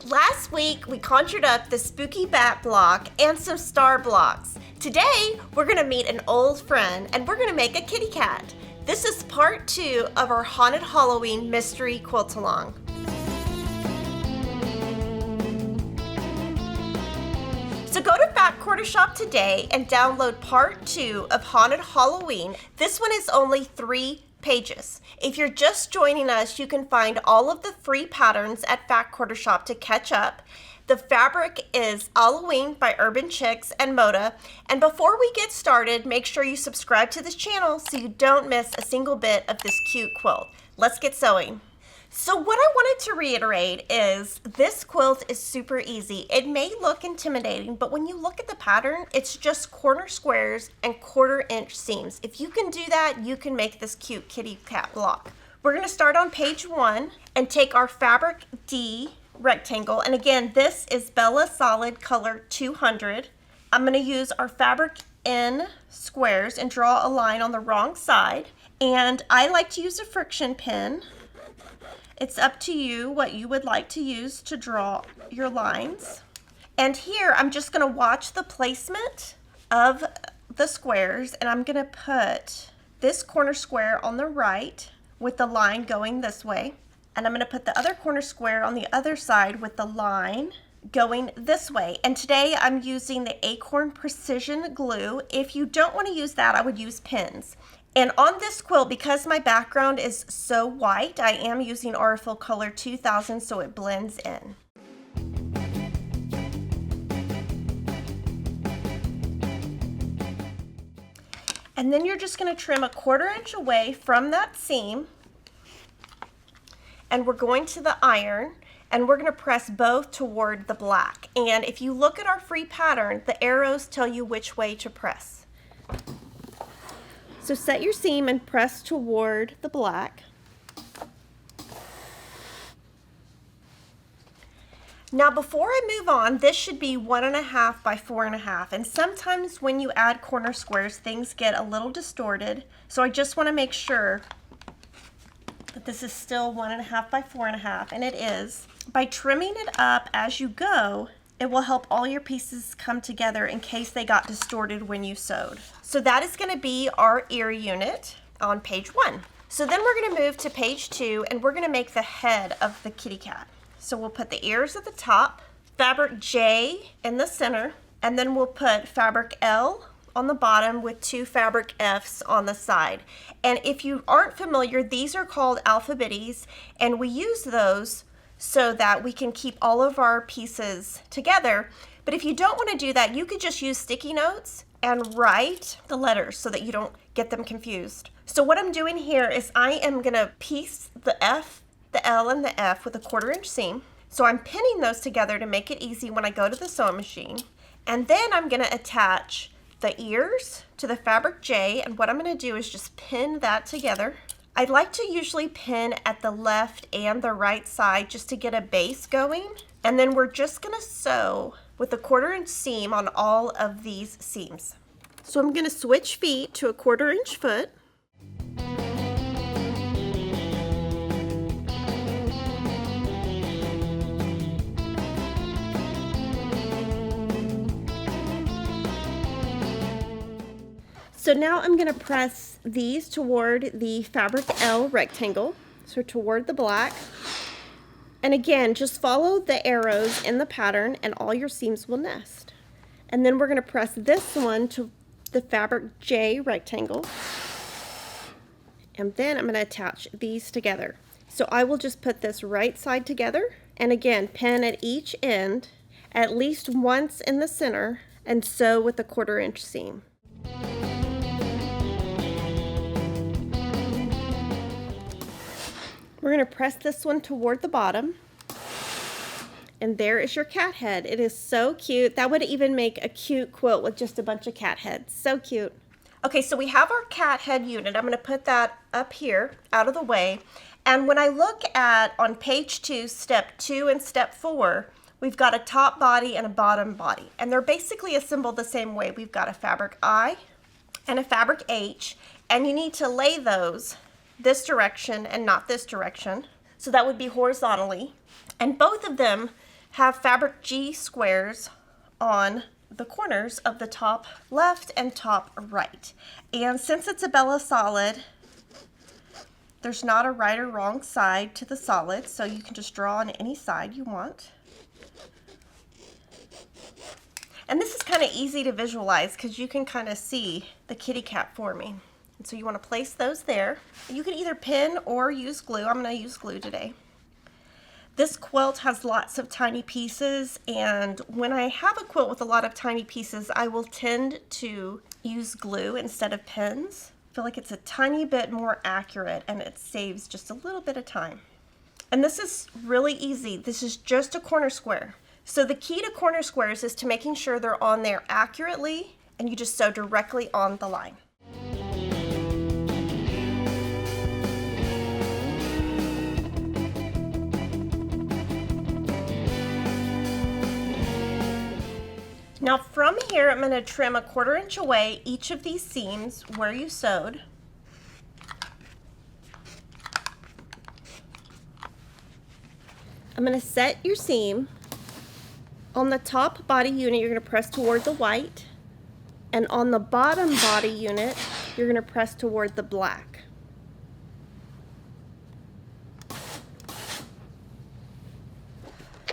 Last week, we conjured up the spooky bat block and some star blocks. Today, we're gonna meet an old friend and we're gonna make a kitty cat. This is part 2 of our Haunted Halloween Mystery Quilt Along. So go to Fat Quarter Shop today and download part 2 of Haunted Halloween. This one is only 3 pages. If you're just joining us, you can find all of the free patterns at Fat Quarter Shop to catch up. The fabric is Halloween by Urban Chicks and Moda. And before we get started, make sure you subscribe to this channel so you don't miss a single bit of this cute quilt. Let's get sewing. So what I wanted to reiterate is this quilt is super easy. It may look intimidating, but when you look at the pattern, it's just corner squares and 1/4 inch seams. If you can do that, you can make this cute kitty cat block. We're going to start on page 1 and take our fabric D rectangle. And again, this is Bella Solid color 200. I'm going to use our fabric N squares and draw a line on the wrong side. And I like to use a friction pin. It's up to you what you would like to use to draw your lines. And here I'm just going to watch the placement of the squares, and I'm going to put this corner square on the right with the line going this way, and I'm going to put the other corner square on the other side with the line going this way. And today I'm using the Acorn Precision Glue. If you don't want to use that, I would use pins. And on this quilt, because my background is so white, I am using Aurifil Color 2000 so it blends in. And then you're just going to trim a 1/4 inch away from that seam. And we're going to the iron, and we're going to press both toward the black. And if you look at our free pattern, the arrows tell you which way to press. So set your seam and press toward the black. Now before I move on, this should be 1.5 by 4.5. And sometimes when you add corner squares, things get a little distorted. So I just want to make sure that this is still 1.5 by 4.5, and it is. By trimming it up as you go, it will help all your pieces come together in case they got distorted when you sewed. So that is going to be our ear unit on page 1. So then we're going to move to page 2 and we're going to make the head of the kitty cat. So we'll put the ears at the top, fabric J in the center, and then we'll put fabric L on the bottom with 2 fabric Fs on the side. And if you aren't familiar, these are called alphabetties, and we use those so that we can keep all of our pieces together. But if you don't want to do that, you could just use sticky notes and write the letters so that you don't get them confused. So what I'm doing here is I am going to piece the F, the L, and the F with a 1/4 inch seam. So I'm pinning those together to make it easy when I go to the sewing machine. And then I'm going to attach the ears to the fabric J, and what I'm going to do is just pin that together. I'd like to usually pin at the left and the right side just to get a base going. And then we're just going to sew with a 1/4 inch seam on all of these seams. So I'm going to switch feet to a 1/4 inch foot. So now I'm going to press these toward the fabric L rectangle, so toward the black. And again, just follow the arrows in the pattern and all your seams will nest. And then we're going to press this one to the fabric J rectangle. And then I'm going to attach these together. So I will just put this right side together, and again, pin at each end, at least once in the center, and sew with a 1/4 inch seam. We're going to press this one toward the bottom, and there is your cat head. It is so cute. That would even make a cute quilt with just a bunch of cat heads. So cute. Okay, so we have our cat head unit. I'm going to put that up here out of the way. And when I look at on page 2, step 2 and step 4, we've got a top body and a bottom body. And they're basically assembled the same way. We've got a fabric I and a fabric H, and you need to lay those this direction and not this direction. So that would be horizontally. And both of them have fabric G squares on the corners of the top left and top right. And since it's a Bella solid, there's not a right or wrong side to the solid, so you can just draw on any side you want. And this is kind of easy to visualize because you can kind of see the kitty cat forming. And so you want to place those there. You can either pin or use glue. I'm going to use glue today. This quilt has lots of tiny pieces, and when I have a quilt with a lot of tiny pieces, I will tend to use glue instead of pins. I feel like it's a tiny bit more accurate and it saves just a little bit of time. And this is really easy. This is just a corner square. So the key to corner squares is to making sure they're on there accurately, and you just sew directly on the line. Now from here, I'm going to trim 1/4 inch away each of these seams where you sewed. I'm going to set your seam. On the top body unit, you're going to press toward the white, and on the bottom body unit, you're going to press toward the black.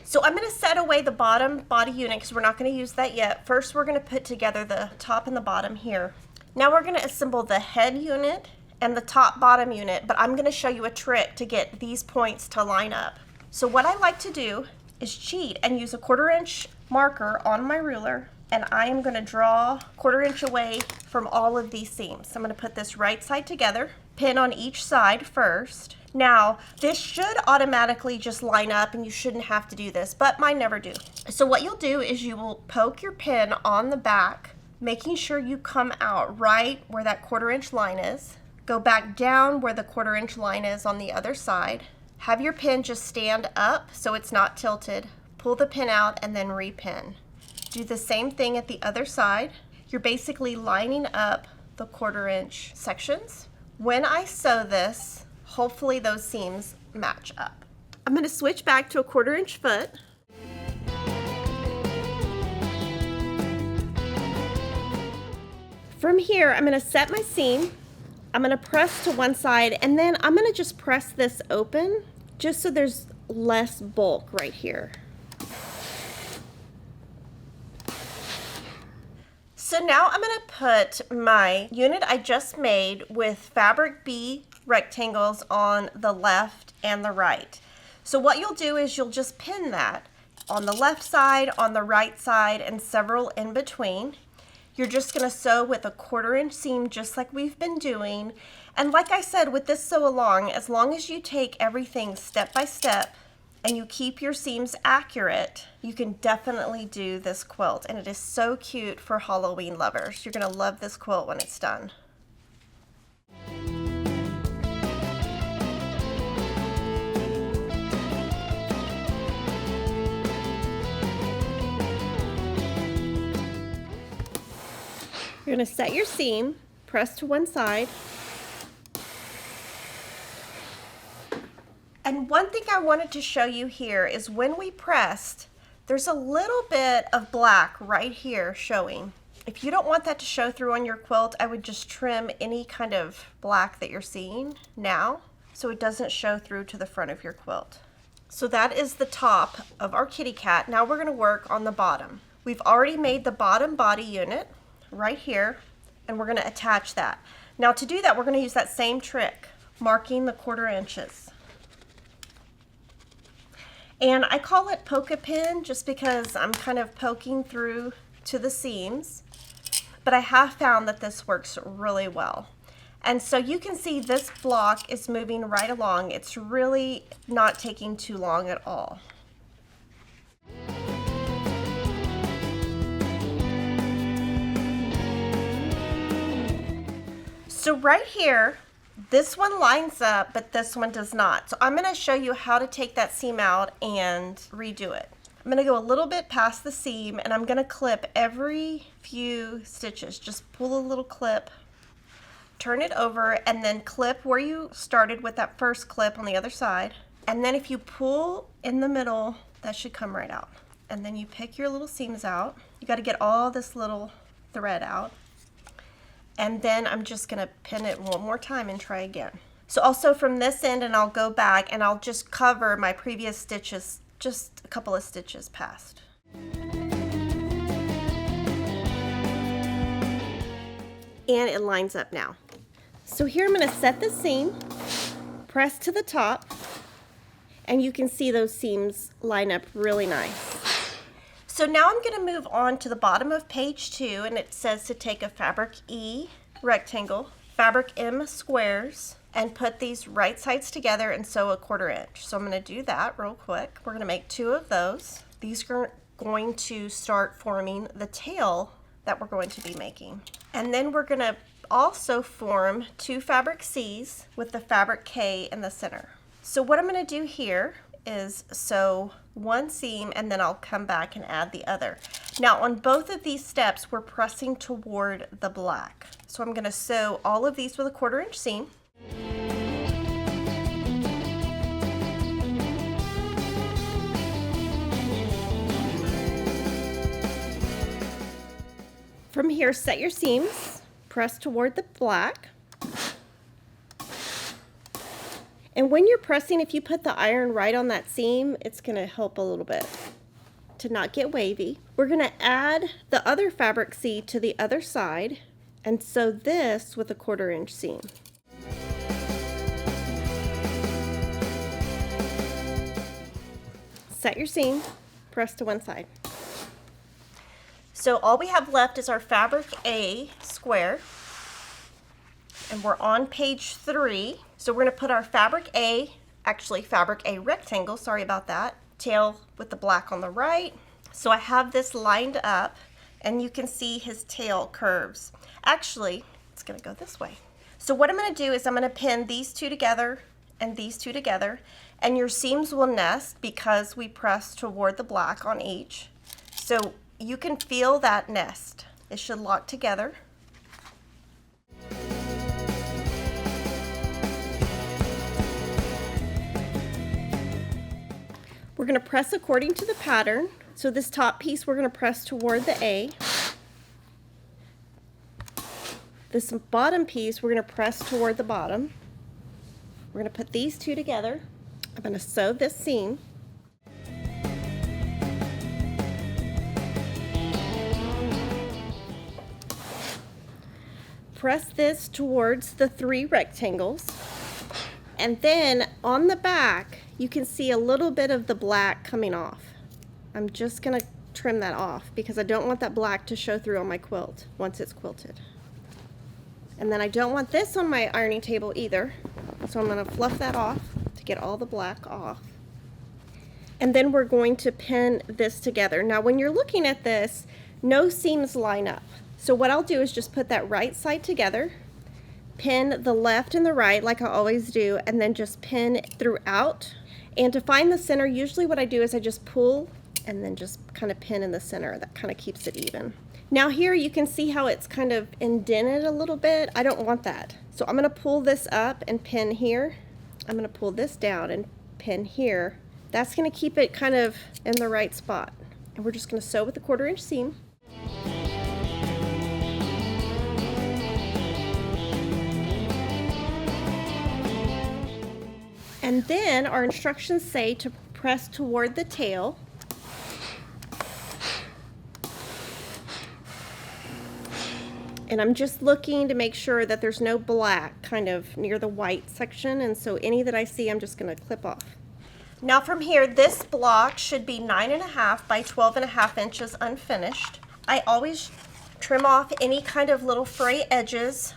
So I'm going to set away the bottom body unit because we're not going to use that yet. First, we're going to put together the top and the bottom here. Now we're going to assemble the head unit and the top bottom unit, but I'm going to show you a trick to get these points to line up. So what I like to do is cheat and use a 1/4 inch marker on my ruler, and I am going to draw 1/4 inch away from all of these seams. I'm going to put this right side together, pin on each side first. Now, this should automatically just line up and you shouldn't have to do this, but mine never do. So what you'll do is you will poke your pin on the back, making sure you come out right where that 1/4 inch line is. Go back down where the 1/4 inch line is on the other side. Have your pin just stand up so it's not tilted. Pull the pin out and then repin. Do the same thing at the other side. You're basically lining up the 1/4 inch sections. When I sew this, hopefully those seams match up. I'm going to switch back to a 1/4 inch foot. From here, I'm going to set my seam. I'm going to press to one side, and then I'm going to just press this open just so there's less bulk right here. So now I'm going to put my unit I just made with fabric B rectangles on the left and the right. So what you'll do is you'll just pin that on the left side, on the right side, and several in between. You're just going to sew with a 1/4 inch seam just like we've been doing. And like I said, with this sew along, as long as you take everything step by step and you keep your seams accurate, you can definitely do this quilt. And it is so cute for Halloween lovers. You're going to love this quilt when it's done. You're going to set your seam, press to one side. And one thing I wanted to show you here is when we pressed, there's a little bit of black right here showing. If you don't want that to show through on your quilt, I would just trim any kind of black that you're seeing now so it doesn't show through to the front of your quilt. So that is the top of our kitty cat. Now we're going to work on the bottom. We've already made the bottom body unit right here, and we're going to attach that. Now to do that, we're going to use that same trick, marking the 1/4 inches. And I call it poke a pin just because I'm kind of poking through to the seams, but I have found that this works really well. And so you can see this block is moving right along. It's really not taking too long at all. So right here, this one lines up, but this one does not. So I'm going to show you how to take that seam out and redo it. I'm going to go a little bit past the seam, and I'm going to clip every few stitches. Just pull a little clip, turn it over, and then clip where you started with that first clip on the other side. And then if you pull in the middle That should come right out. And then you pick your little seams out. You got to get all this little thread out. And then I'm just going to pin it one more time and try again. So also from this end, and I'll go back and I'll just cover my previous stitches, just a couple of stitches past. And it lines up now. So here I'm going to set the seam, press to the top, and you can see those seams line up really nice. So now I'm going to move on to the bottom of page 2, and it says to take a fabric E rectangle, fabric M squares, and put these right sides together and sew a 1/4 inch. So I'm going to do that real quick. We're going to make 2 of those. These are going to start forming the tail that we're going to be making. And then we're going to also form 2 fabric C's with the fabric K in the center. So what I'm going to do here is sew 1 seam, and then I'll come back and add the other. Now on both of these steps we're pressing toward the black. So I'm going to sew all of these with a 1/4 inch seam. From here, set your seams, press toward the black. And when you're pressing, if you put the iron right on that seam, it's going to help a little bit to not get wavy. We're going to add the other fabric C to the other side and sew this with a 1/4 inch seam. Set your seam, press to one side. So all we have left is our fabric A square, and we're on page 3. So we're going to put our fabric A rectangle, sorry about that, tail with the black on the right. So I have this lined up, and you can see his tail curves. Actually, it's going to go this way. So what I'm going to do is I'm going to pin these 2 together and these 2 together, and your seams will nest because we press toward the black on each. So you can feel that nest. It should lock together. We're going to press according to the pattern. So this top piece we're going to press toward the A. This bottom piece we're going to press toward the bottom. We're going to put these 2 together. I'm going to sew this seam. Press this towards the 3 rectangles, and then on the back you can see a little bit of the black coming off. I'm just going to trim that off because I don't want that black to show through on my quilt once it's quilted. And then I don't want this on my ironing table either, so I'm going to fluff that off to get all the black off. And then we're going to pin this together. Now when you're looking at this, no seams line up. So what I'll do is just put that right side together, pin the left and the right like I always do, and then just pin throughout. And to find the center, usually what I do is I just pull and then just kind of pin in the center. That kind of keeps it even. Now here you can see how it's kind of indented a little bit. I don't want that. So I'm going to pull this up and pin here. I'm going to pull this down and pin here. That's going to keep it kind of in the right spot. And we're just going to sew with a 1/4 inch seam. And then our instructions say to press toward the tail. And I'm just looking to make sure that there's no black kind of near the white section, and so any that I see I'm just going to clip off. Now from here, this block should be 9.5 by 12.5 inches unfinished. I always trim off any kind of little fray edges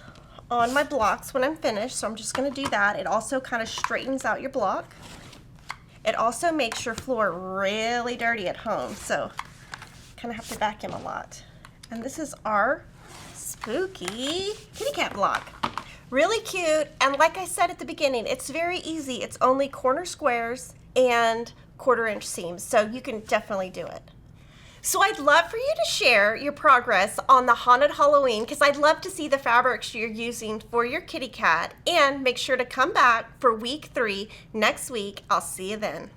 on my blocks when I'm finished, so I'm just going to do that. It also kind of straightens out your block. It also makes your floor really dirty at home, so kind of have to vacuum a lot. And this is our spooky kitty cat block. Really cute, and like I said at the beginning, it's very easy. It's only corner squares and 1/4 inch seams, so you can definitely do it. So I'd love for you to share your progress on the Haunted Halloween, because I'd love to see the fabrics you're using for your kitty cat, and make sure to come back for week 3 next week. I'll see you then.